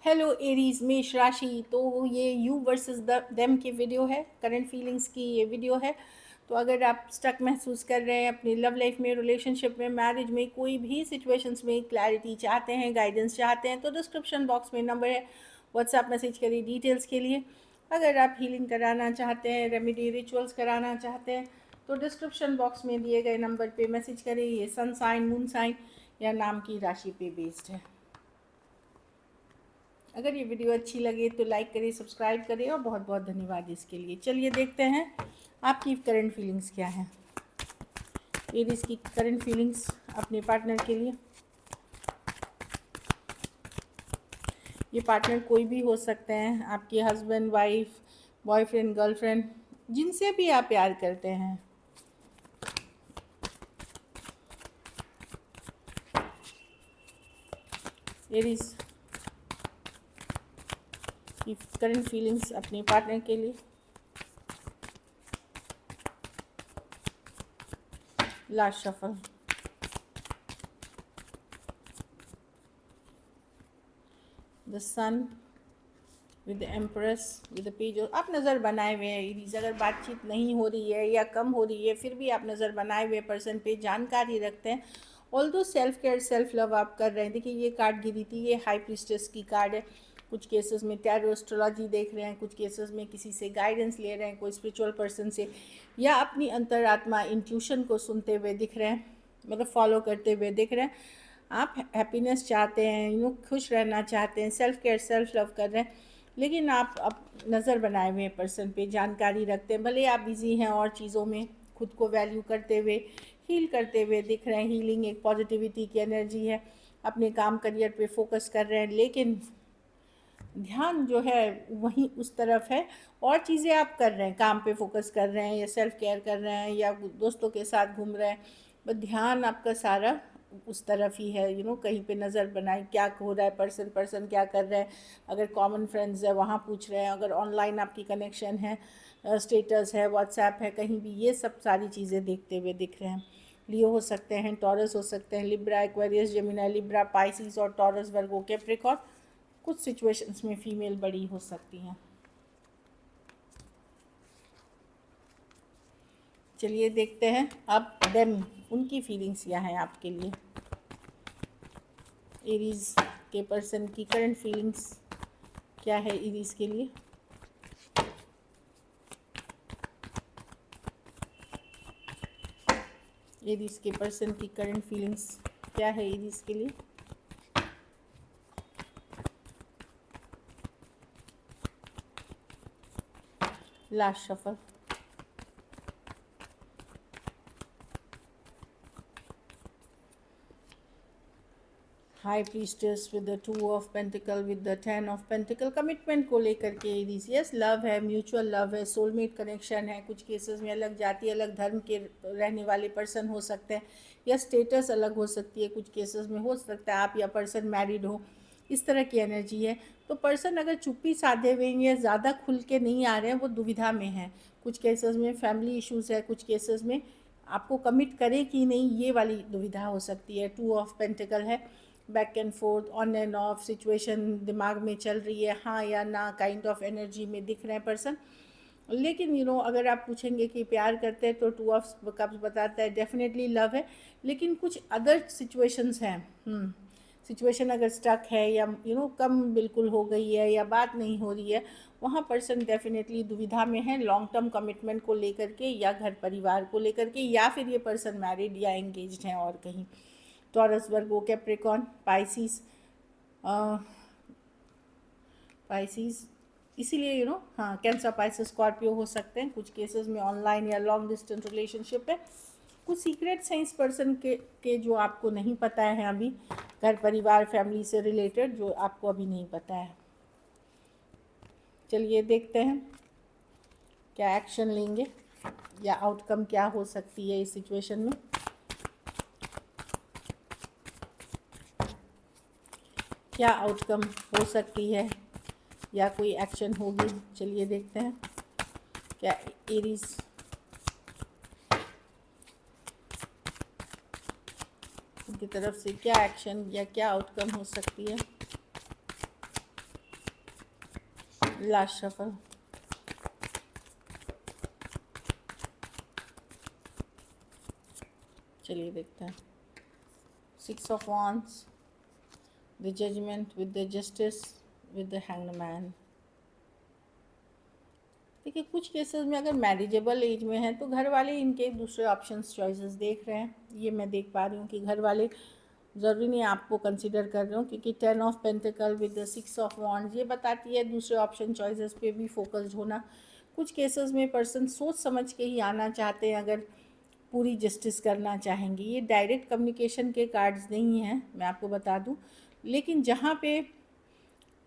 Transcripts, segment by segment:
Hello Aries मेष राशि। तो ये यू वर्सेस देम की वीडियो है, करंट फीलिंग्स की ये वीडियो है। तो अगर आप स्टक महसूस कर रहे हैं अपनी लव लाइफ में, रिलेशनशिप में, मैरिज में, कोई भी सिचुएशंस में क्लैरिटी चाहते हैं, गाइडेंस चाहते हैं, तो डिस्क्रिप्शन बॉक्स में नंबर है, व्हाट्सएप मैसेज करिए डिटेल्स के लिए। अगर आप हीलिंग कराना चाहते हैं, रेमेडी रिचुअल्स कराना चाहते हैं, तो डिस्क्रिप्शन बॉक्स में दिए गए नंबर पे मैसेज करें। ये सन साइन, मून साइन या नाम की राशि पे बेस्ड है। अगर ये वीडियो अच्छी लगे तो लाइक करें, सब्सक्राइब करें और बहुत बहुत धन्यवाद इसके लिए। चलिए देखते हैं आपकी करंट फीलिंग्स क्या हैं। एरीज की करंट फीलिंग्स अपने पार्टनर के लिए। ये पार्टनर कोई भी हो सकते हैं, आपके हस्बैंड, वाइफ, बॉयफ्रेंड, गर्लफ्रेंड, जिनसे भी आप प्यार करते हैं। एरीज की करंट फीलिंग्स अपने पार्टनर के लिए। Last shuffle. The sun with empress with page. आप नज़र बनाए हुए हैं एरीज। अगर बातचीत नहीं हो रही है या कम हो रही है, फिर भी आप नज़र बनाए हुए पर्सन पे जानकारी रखते हैं। Although self care, self love आप कर रहे हैं। देखिए ये कार्ड गिरी थी, ये हाई प्रीस्टेस की कार्ड है। कुछ केसेस में टैरो एस्ट्रोलॉजी देख रहे हैं, कुछ केसेस में किसी से गाइडेंस ले रहे हैं, कोई स्पिरिचुअल पर्सन से, या अपनी अंतरात्मा इंट्यूशन को सुनते हुए दिख रहे हैं, मतलब फॉलो करते हुए दिख रहे हैं। आप हैप्पीनेस चाहते हैं, खुश रहना चाहते हैं, सेल्फ केयर, सेल्फ लव कर रहे हैं, लेकिन आप अब नज़र बनाए हुए पर्सन पे जानकारी रखते हैं। भले आप बिज़ी हैं और चीज़ों में, खुद को वैल्यू करते हुए, हील करते हुए दिख रहे हैं। हीलिंग एक पॉजिटिविटी की एनर्जी है। अपने काम, करियर पे फोकस कर रहे हैं, लेकिन ध्यान जो है वहीं उस तरफ है। और चीज़ें आप कर रहे हैं, काम पे फोकस कर रहे हैं, या सेल्फ केयर कर रहे हैं, या दोस्तों के साथ घूम रहे हैं, बस ध्यान आपका सारा उस तरफ ही है। कहीं पे नज़र बनाए क्या हो रहा है, पर्सन क्या कर रहे हैं। अगर कॉमन फ्रेंड्स है वहाँ पूछ रहे हैं, अगर ऑनलाइन आपकी कनेक्शन है, स्टेटस है, व्हाट्सएप है, कहीं भी ये सब सारी चीज़ें देखते हुए दिख रहे हैं। लियो हो सकते हैं, टॉरस हो सकते हैं, Libra, Aquarius, Gemini, Libra, Pisces और टॉरस, वर्गो, कैप्रिकॉर्न। कुछ सिचुएशंस में फीमेल बड़ी हो सकती हैं। चलिए देखते हैं अब देम, उनकी फीलिंग्स क्या हैं आपके लिए। एरीज के पर्सन की करंट फीलिंग्स क्या है एरीज के लिए। एरीज के पर्सन की करंट फीलिंग्स क्या है एरीज के लिए। Last shuffle. High priestess with the 2 of pentacle with the 10 of pentacle. Commitment को लेकर के एरीज, यस, लव है, म्यूचुअल लव है, सोलमेट कनेक्शन है। कुछ केसेस में अलग जाति, अलग धर्म के रहने वाले पर्सन हो सकते हैं, या स्टेटस अलग हो सकती है। कुछ केसेस में हो सकता है आप या पर्सन मैरिड हो, इस तरह की एनर्जी है। तो पर्सन अगर चुप्पी साधे हुए या ज़्यादा खुल के नहीं आ रहे हैं, वो दुविधा में हैं। कुछ केसेस में फैमिली इश्यूज़ है, कुछ केसेस में आपको कमिट करे कि नहीं, ये वाली दुविधा हो सकती है। 2 ऑफ पेंटिकल है, back and fourth, on end of situation दिमाग में चल रही है, हाँ या ना काइंड ऑफ एनर्जी में दिख रहे हैं पर्सन। लेकिन अगर आप पूछेंगे कि प्यार करते हैं, तो 2 ऑफ कप्स बताता है डेफिनेटली लव है, लेकिन कुछ अदर सिचुएशंस हैं। सिचुएशन अगर स्टक है, या कम बिल्कुल हो गई है, या बात नहीं हो रही है, वहाँ पर्सन डेफिनेटली दुविधा में है, लॉन्ग टर्म कमिटमेंट को लेकर के, या घर परिवार को लेकर के, या फिर ये पर्सन मैरिड या एंगेज्ड हैं और कहीं। टॉरस, वर्गो, कैप्रिकॉर्न, पाइसिस, पाइसिस, इसीलिए हाँ, कैंसर, पाइसिस, स्कॉर्पियो हो सकते हैं। कुछ केसेस में ऑनलाइन या लॉन्ग डिस्टेंस रिलेशनशिप है। कुछ सीक्रेट्स हैं इस पर्सन के जो आपको नहीं पता है अभी, घर परिवार, फैमिली से रिलेटेड, जो आपको अभी नहीं पता है। चलिए देखते हैं क्या एक्शन लेंगे, या आउटकम क्या हो सकती है इस सिचुएशन में। क्या आउटकम हो सकती है, या कोई एक्शन होगी। चलिए देखते हैं क्या एरीज उनकी तरफ से क्या एक्शन या क्या आउटकम हो सकती है। Last shuffle. चलिए देखते हैं। 6 of wands, the judgment with the justice with the hanged man. देखिए कुछ केसेस में अगर मैरिजेबल एज में है तो घर वाले इनके दूसरे ऑप्शंस चॉइसेस देख रहे हैं। ये मैं देख पा रही हूँ कि घर वाले ज़रूरी नहीं आपको कंसिडर कर रहे हो, क्योंकि 10 of pentacle with the 6 of wands ये बताती है दूसरे ऑप्शन चॉइसेस पे भी फोकस्ड होना। कुछ केसेस में पर्सन सोच समझ के ही आना चाहते हैं, अगर पूरी जस्टिस करना चाहेंगे। ये डायरेक्ट कम्युनिकेशन के कार्ड्स नहीं हैं, मैं आपको बता दूं, लेकिन जहाँ पे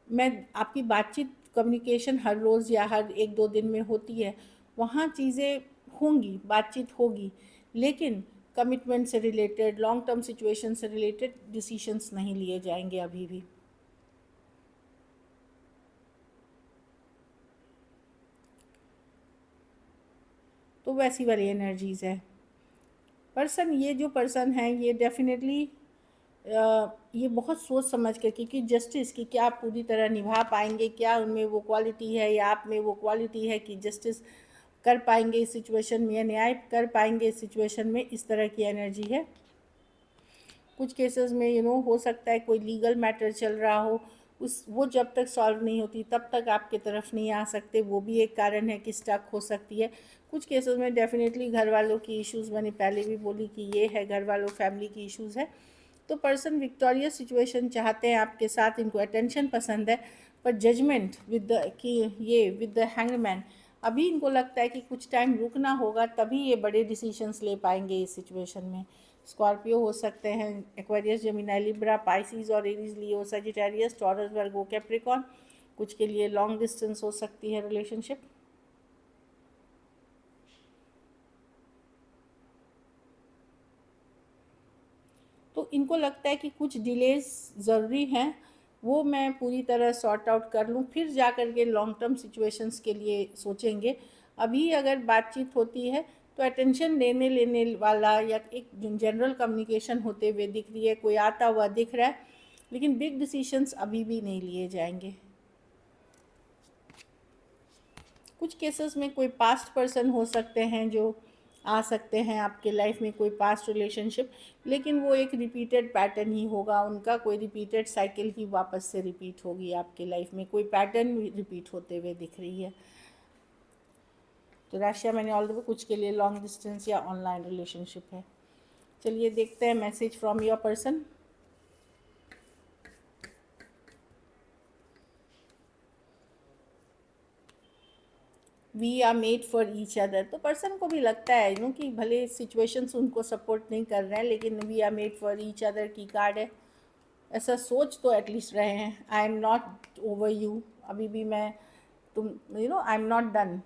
मैं आपकी बातचीत कम्युनिकेशन हर रोज़ या हर 1-2 दिन में होती है, वहाँ चीज़ें होंगी, बातचीत होगी, लेकिन कमिटमेंट से रिलेटेड, लॉन्ग टर्म सिचुएशन से रिलेटेड डिसीशंस नहीं लिए जाएंगे अभी भी। तो वैसी वाली एनर्जीज़ है। पर्सन, ये जो पर्सन है ये डेफिनेटली ये बहुत सोच समझ के, क्योंकि जस्टिस की क्या पूरी तरह निभा पाएंगे, क्या उनमें वो क्वालिटी है या आप में वो क्वालिटी है कि जस्टिस कर पाएंगे इस सिचुएशन में या न्याय कर पाएंगे इस सिचुएशन में, इस तरह की एनर्जी है। कुछ केसेस में हो सकता है कोई लीगल मैटर चल रहा हो, वो जब तक सॉल्व नहीं होती तब तक आपके तरफ नहीं आ सकते, वो भी एक कारण है कि स्टक हो सकती है। कुछ केसेस में डेफिनेटली घर वालों की इश्यूज़, मैंने पहले भी बोली कि ये है घर वालों फैमिली की इश्यूज़ है। तो पर्सन विक्टोरियस सिचुएशन चाहते हैं आपके साथ, इनको अटेंशन पसंद है, पर जजमेंट विद द हैंगमैन, अभी इनको लगता है कि कुछ टाइम रुकना होगा, तभी ये बड़े डिसीजंस ले पाएंगे इस सिचुएशन में। स्कॉर्पियो हो सकते हैं, एक्वेरियस, जेमिनी, लिब्रा, पाइसिस और एरीज, लियो, सजिटेरियस, टॉरस, वर्गो, कैप्रिकॉन। कुछ के लिए लॉन्ग डिस्टेंस हो सकती है रिलेशनशिप। तो इनको लगता है कि कुछ डिलेज ज़रूरी हैं, वो मैं पूरी तरह सॉर्ट आउट कर लूँ, फिर जा कर के लॉन्ग टर्म सिचुएशंस के लिए सोचेंगे। अभी अगर बातचीत होती है तो अटेंशन लेने वाला या एक जनरल कम्युनिकेशन होते हुए दिख रही है, कोई आता हुआ दिख रहा है, लेकिन बिग डिसीशंस अभी भी नहीं लिए जाएंगे। कुछ केसेस में कोई पास्ट पर्सन हो सकते हैं जो आ सकते हैं आपके लाइफ में, कोई पास्ट रिलेशनशिप, लेकिन वो एक रिपीटेड पैटर्न ही होगा उनका, कोई रिपीटेड साइकिल ही वापस से रिपीट होगी आपके लाइफ में, कोई पैटर्न रिपीट होते हुए दिख रही है। तो राशिया मैंने ऑलरेडी कुछ के लिए लॉन्ग डिस्टेंस या ऑनलाइन रिलेशनशिप है। चलिए देखते हैं message from your person. We are made for each other. तो पर्सन को भी लगता है कि भले सिचुएशंस उनको सपोर्ट नहीं कर रहे हैं, लेकिन we are made for each other की कार्ड है। ऐसा सोच तो एटलीस्ट रहे हैं, I am not over you, अभी भी मैं आई एम नॉट डन,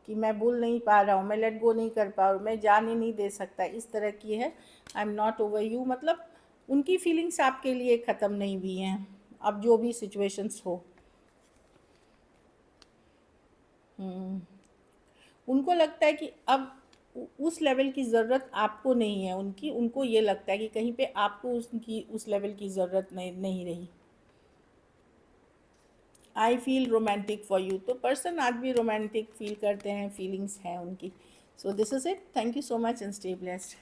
कि मैं भूल नहीं पा रहा हूँ, मैं लेट गो नहीं कर पा रहा हूँ, मैं जान ही नहीं दे सकता, इस तरह की है। आई एम नॉट ओवर यू मतलब उनकी फीलिंग्स आपके लिए ख़त्म नहीं हुई हैं, अब जो भी सिचुएशंस हो। उनको लगता है कि अब उस लेवल की ज़रूरत आपको नहीं है उनको ये लगता है कि कहीं पे आपको उस लेवल की ज़रूरत नहीं रही। I feel romantic for you. तो पर्सन आज भी रोमांटिक फील करते हैं, फीलिंग्स हैं उनकी। So this is it. Thank you so much and stay blessed.